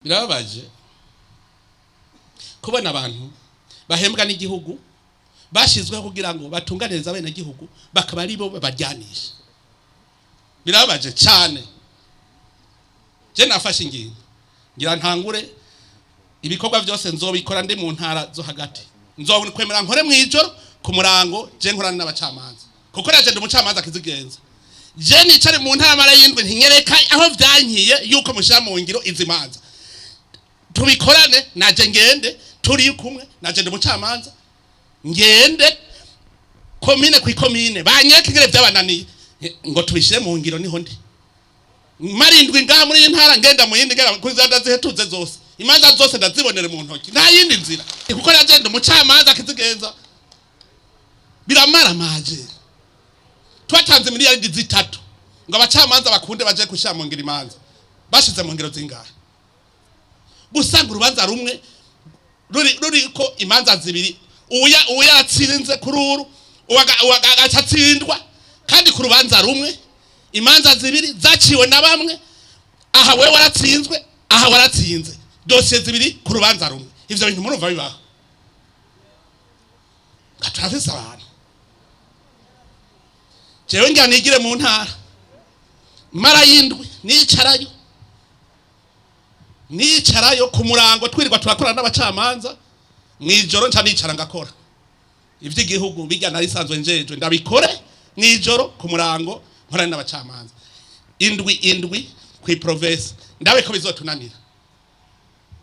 birababaje kubona abantu bahembwa n'igihugu bashizweho kugira ngo batunganiriza abenegihugu bakaba ari bo baryanisha. Birababaje cyane. Je nafashe ingingo ngira ntangure ibikorwa byose nzobikora ndi mu ntara zo hagati, nzokwemera nkore mwijoro ku murango je nkorana n'abacamanza kuko naje ndi umucamanza kizigenza. Je nicare mu ntara mara yindwe ntinyereka aho byankiye yuko mushira mu ngiro izimanza tubikorane, naje ngende turi kumwe, naje ndi umucamanza ngende komine ku komine banyeka ingere byabananiye ngo tubishire mu ngiro niho ndi marindwi ngaha muri intara ngenda mu yindi ngera kuri zanda zihetuze zose imanza zose ndazibonere mu ntoki nta yindi nzira kuko naje ndi umucamanza kizigenza. Biramara maje twatanze miliyari zitatu ngo abacamanza bakunde baje kushira mu ngiro imanza bashize mu ngiro zingahe gusanga urubanza rumwe ruri ko imanza zibiri uya atsinze kururu uwagacatsindwa kandi ku rubanza rumwe imanza zibiri zaciwe na bamwe, aha we waratsinzwe aha waratsinze dosiye zibiri ku rubanza rumwe. Ivyo bintu murumva bibaho gatravisa abantu. Jewe ngira nigire mu ntara mara yindwi nicarayo ku murango twirirwa turakorana n'abacamanza mwijoro nca nicara ngakora ivy'igihugu bijya nari sanzwe njejwe ndabikore mwijoro ku murango nkorana n'abacamanza indwi kwi province ndabe ko bizotunanira.